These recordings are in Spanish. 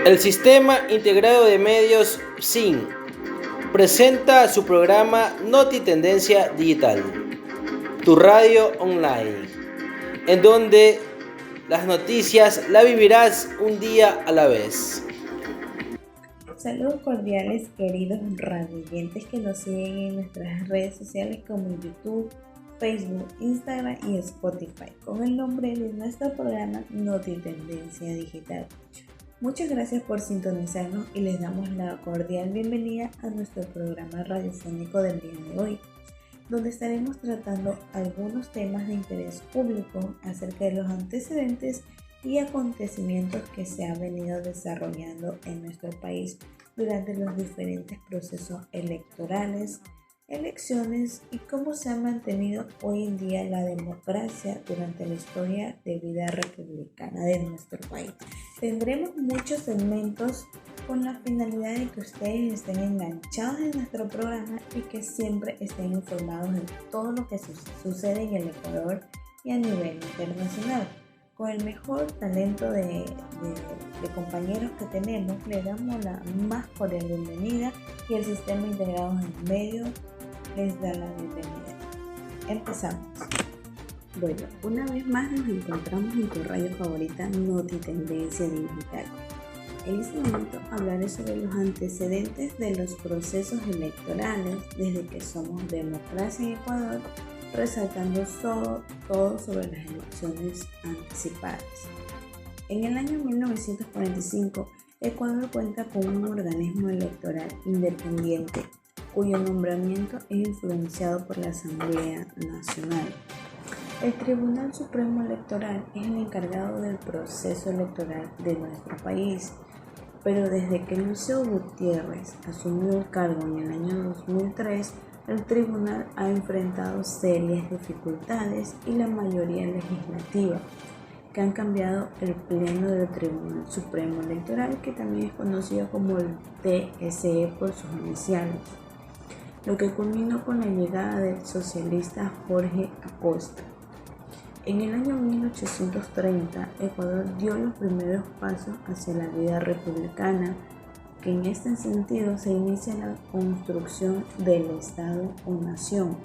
El Sistema Integrado de Medios SIN presenta su programa Noti Tendencia Digital, tu radio online, en donde las noticias las vivirás un día a la vez. Saludos cordiales, queridos radioyentes que nos siguen en nuestras redes sociales como YouTube, Facebook, Instagram y Spotify, con el nombre de nuestro programa Noti Tendencia Digital. Muchas gracias por sintonizarnos y les damos la cordial bienvenida a nuestro programa radiofónico del día de hoy, donde estaremos tratando algunos temas de interés público acerca de los antecedentes y acontecimientos que se han venido desarrollando en nuestro país durante los diferentes procesos electorales, elecciones y cómo se ha mantenido hoy en día la democracia durante la historia de vida republicana de nuestro país. Tendremos muchos segmentos con la finalidad de que ustedes estén enganchados en nuestro programa y que siempre estén informados de todo lo que sucede en el Ecuador y a nivel internacional. Con el mejor talento de compañeros que tenemos, le damos la más cordial bienvenida y el Sistema Integrado en Medios les da la bienvenida. Empezamos. Bueno, una vez más nos encontramos en tu radio favorita Noti Tendencia Digital. En este momento hablaré sobre los antecedentes de los procesos electorales desde que somos democracia en Ecuador, resaltando todo sobre las elecciones anticipadas. En el año 1945, Ecuador cuenta con un organismo electoral independiente, cuyo nombramiento es influenciado por la Asamblea Nacional. El Tribunal Supremo Electoral es el encargado del proceso electoral de nuestro país, pero desde que Lucio Gutiérrez asumió el cargo en el año 2003, el tribunal ha enfrentado serias dificultades y la mayoría legislativa que han cambiado el pleno del Tribunal Supremo Electoral, que también es conocido como el TSE por sus iniciales, lo que culminó con la llegada del socialista Jorge Acosta. En el año 1830, Ecuador dio los primeros pasos hacia la vida republicana, que en este sentido se inicia la construcción del Estado o Nación,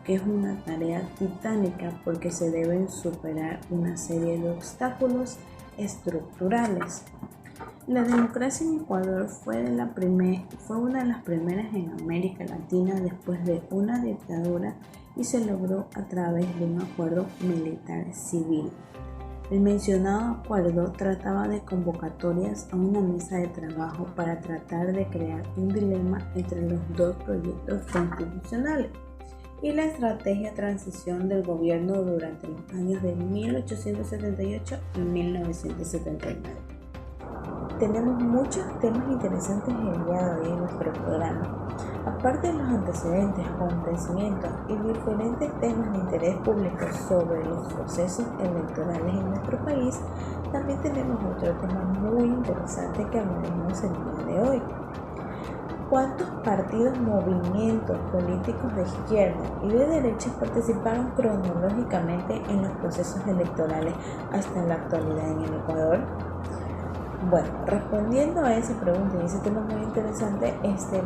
que es una tarea titánica porque se deben superar una serie de obstáculos estructurales. La democracia en Ecuador fue una de las primeras en América Latina después de una dictadura y se logró a través de un acuerdo militar civil. El mencionado acuerdo trataba de convocatorias a una mesa de trabajo para tratar de crear un dilema entre los dos proyectos constitucionales y la estrategia de transición del gobierno durante los años de 1878 y 1979. Tenemos muchos temas interesantes en el día de hoy en nuestro programa. Aparte de los antecedentes, acontecimientos y diferentes temas de interés público sobre los procesos electorales en nuestro país, también tenemos otro tema muy interesante que hablaremos el día de hoy. ¿Cuántos partidos, movimientos políticos de izquierda y de derecha participaron cronológicamente en los procesos electorales hasta la actualidad en el Ecuador? Bueno, respondiendo a esa pregunta y ese tema muy interesante,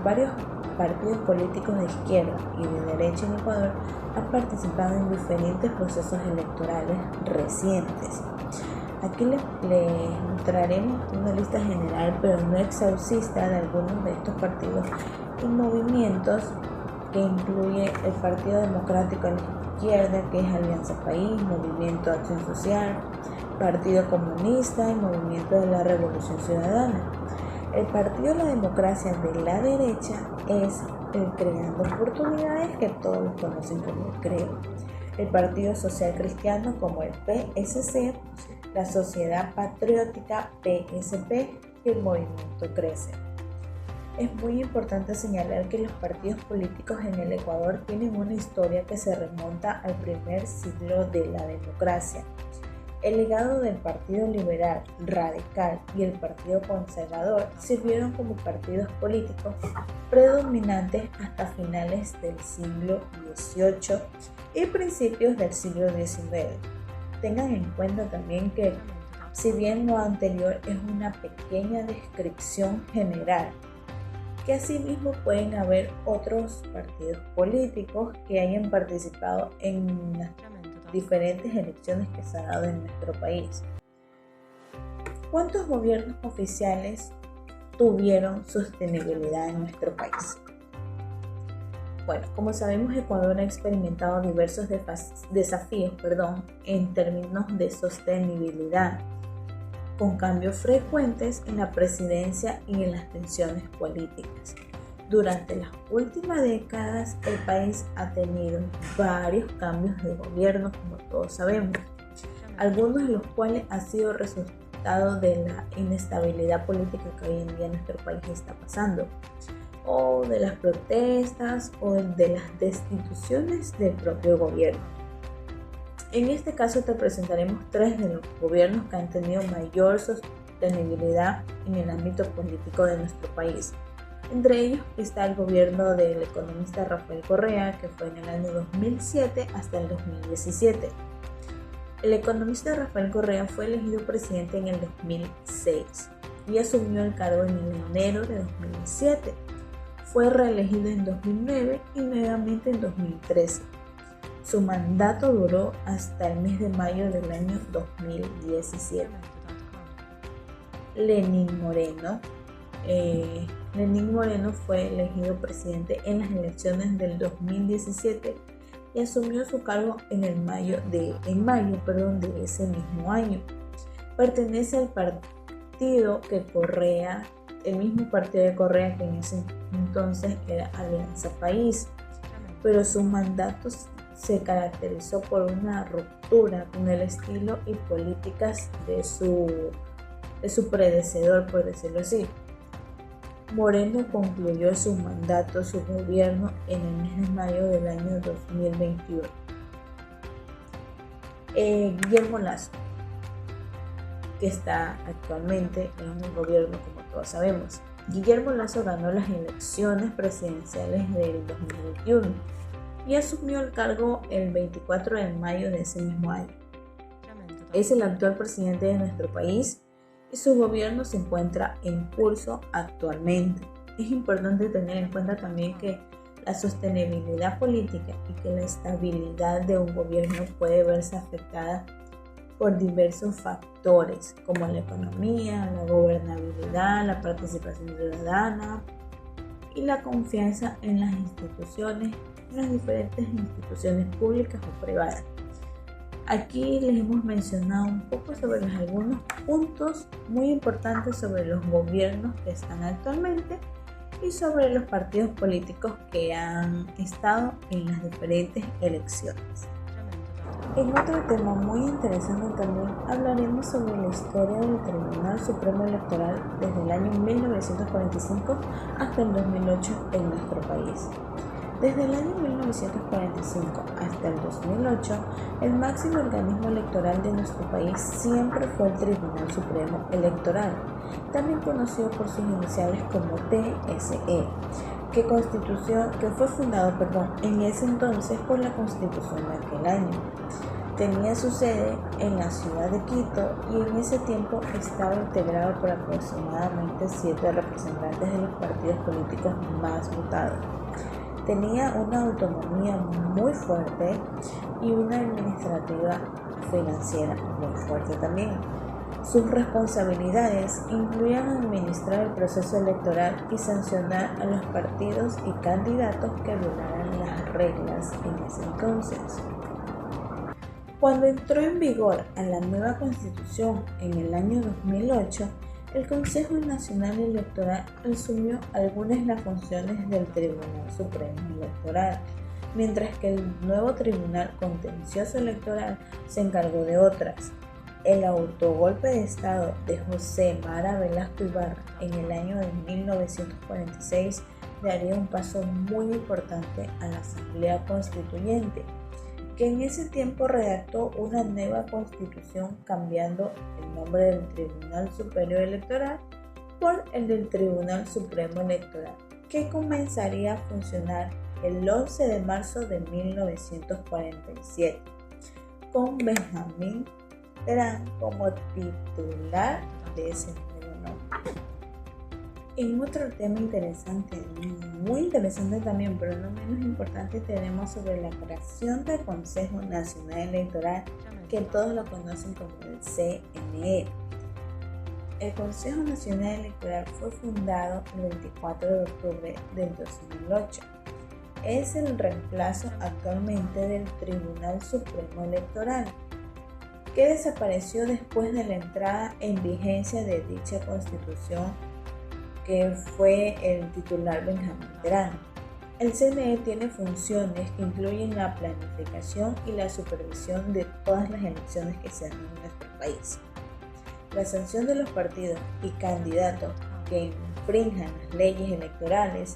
varios partidos políticos de izquierda y de derecha en Ecuador han participado en diferentes procesos electorales recientes. Aquí les mostraremos una lista general, pero no exhaustiva, de algunos de estos partidos y movimientos, que incluye el Partido Democrático de la Izquierda, que es Alianza País, Movimiento de Acción Social, Partido Comunista y Movimiento de la Revolución Ciudadana. El Partido de la Democracia de la derecha es el Creando Oportunidades, que todos los conocen como el CREO. El Partido Social Cristiano como el PSC, la Sociedad Patriótica PSP y el Movimiento Crece. Es muy importante señalar que los partidos políticos en el Ecuador tienen una historia que se remonta al primer siglo de la democracia. El legado del Partido Liberal, Radical y el Partido Conservador sirvieron como partidos políticos predominantes hasta finales del siglo XVIII y principios del siglo XIX. Tengan en cuenta también que Si bien lo anterior es una pequeña descripción general, que asimismo pueden haber otros partidos políticos que hayan participado en las diferentes elecciones que se han dado en nuestro país. ¿Cuántos gobiernos oficiales tuvieron sostenibilidad en nuestro país? Bueno, como sabemos, Ecuador ha experimentado diversos desafíos en términos de sostenibilidad, con cambios frecuentes en la presidencia y en las tensiones políticas. Durante las últimas décadas, el país ha tenido varios cambios de gobierno, como todos sabemos, algunos de los cuales han sido resultado de la inestabilidad política que hoy en día nuestro país está pasando, o de las protestas, o de las destituciones del propio gobierno. En este caso te presentaremos 3 de los gobiernos que han tenido mayor sostenibilidad en el ámbito político de nuestro país. Entre ellos está el gobierno del economista Rafael Correa, que fue en el año 2007 hasta el 2017. El economista Rafael Correa fue elegido presidente en el 2006 y asumió el cargo en el enero de 2007. Fue reelegido en 2009 y nuevamente en 2013. Su mandato duró hasta el mes de mayo del año 2017. Lenín Moreno fue elegido presidente en las elecciones del 2017 y asumió su cargo en mayo de ese mismo año. Pertenece al partido que Correa, el mismo partido de Correa que en ese entonces era Alianza País, pero su mandato se caracterizó por una ruptura con el estilo y políticas de su predecesor, por decirlo así. Moreno concluyó su gobierno en el mes de mayo del año 2021. Guillermo Lasso, que está actualmente en el gobierno, como todos sabemos. Guillermo Lasso ganó las elecciones presidenciales del 2021 y asumió el cargo el 24 de mayo de ese mismo año. Es el actual presidente de nuestro país y su gobierno se encuentra en curso actualmente. Es importante tener en cuenta también que la sostenibilidad política y que la estabilidad de un gobierno puede verse afectada por diversos factores como la economía, la gobernabilidad, la participación ciudadana y la confianza en las instituciones, en las diferentes instituciones públicas o privadas. Aquí les hemos mencionado un poco sobre algunos puntos muy importantes sobre los gobiernos que están actualmente y sobre los partidos políticos que han estado en las diferentes elecciones. En otro tema muy interesante también hablaremos sobre la historia del Tribunal Supremo Electoral desde el año 1945 hasta el 2008 en nuestro país. Desde el año 1945 hasta el 2008, el máximo organismo electoral de nuestro país siempre fue el Tribunal Supremo Electoral, también conocido por sus iniciales como TSE, que fue fundado en ese entonces por la Constitución de aquel año. Tenía su sede en la ciudad de Quito y en ese tiempo estaba integrado por aproximadamente 7 representantes de los partidos políticos más votados. Tenía una autonomía muy fuerte y una administrativa financiera muy fuerte también. Sus responsabilidades incluían administrar el proceso electoral y sancionar a los partidos y candidatos que violaran las reglas en ese entonces. Cuando entró en vigor a la nueva Constitución en el año 2008, el Consejo Nacional Electoral asumió algunas de las funciones del Tribunal Supremo Electoral, mientras que el nuevo Tribunal Contencioso Electoral se encargó de otras. El autogolpe de Estado de José Mara Velasco Ibarra en el año de 1946 daría un paso muy importante a la Asamblea Constituyente, que en ese tiempo redactó una nueva constitución cambiando el nombre del Tribunal Superior Electoral por el del Tribunal Supremo Electoral, que comenzaría a funcionar el 11 de marzo de 1947, con Benjamín Terán como titular de ese nuevo nombre. En otro tema interesante, muy interesante también, pero no menos importante, tenemos sobre la creación del Consejo Nacional Electoral, que todos lo conocen como el CNE. El Consejo Nacional Electoral fue fundado el 24 de octubre del 2008. Es el reemplazo actualmente del Tribunal Supremo Electoral, que desapareció después de la entrada en vigencia de dicha constitución, que fue el titular Benjamín Terán. El CNE tiene funciones que incluyen la planificación y la supervisión de todas las elecciones que se dan en nuestro país, la sanción de los partidos y candidatos que infrinjan las leyes electorales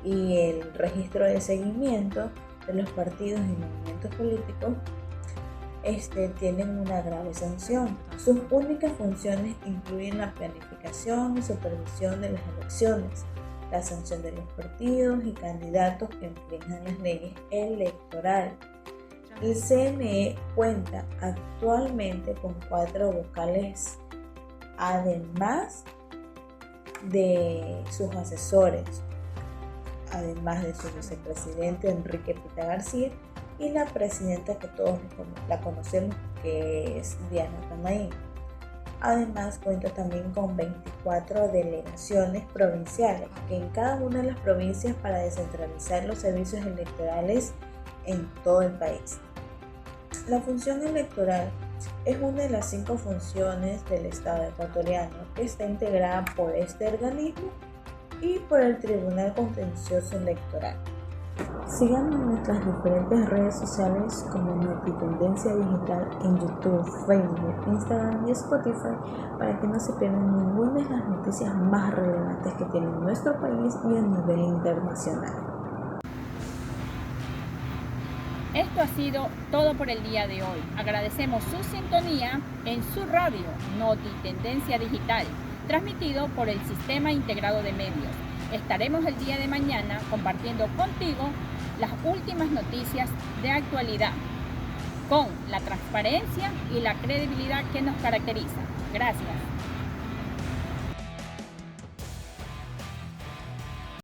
y el registro de seguimiento de los partidos y movimientos políticos tienen una grave sanción. Sus únicas funciones incluyen la planificación y supervisión de las elecciones, la sanción de los partidos y candidatos que infrinjan las leyes electorales. El CNE cuenta actualmente con 4 vocales, además de sus asesores, además de su vicepresidente Enrique Pita García y la presidenta que todos la conocemos, que es Diana Tamaín. Además cuenta también con 24 delegaciones provinciales, que en cada una de las provincias para descentralizar los servicios electorales en todo el país. La función electoral es una de las 5 funciones del Estado ecuatoriano, que está integrada por este organismo y por el Tribunal Contencioso Electoral. Síganos en nuestras diferentes redes sociales como Notitendencia Digital en YouTube, Facebook, Instagram y Spotify, para que no se pierdan ninguna de las noticias más relevantes que tiene nuestro país y a nivel internacional. Esto ha sido todo por el día de hoy. Agradecemos su sintonía en su radio Notitendencia Digital, transmitido por el Sistema Integrado de Medios. Estaremos el día de mañana compartiendo contigo las últimas noticias de actualidad, con la transparencia y la credibilidad que nos caracteriza. Gracias.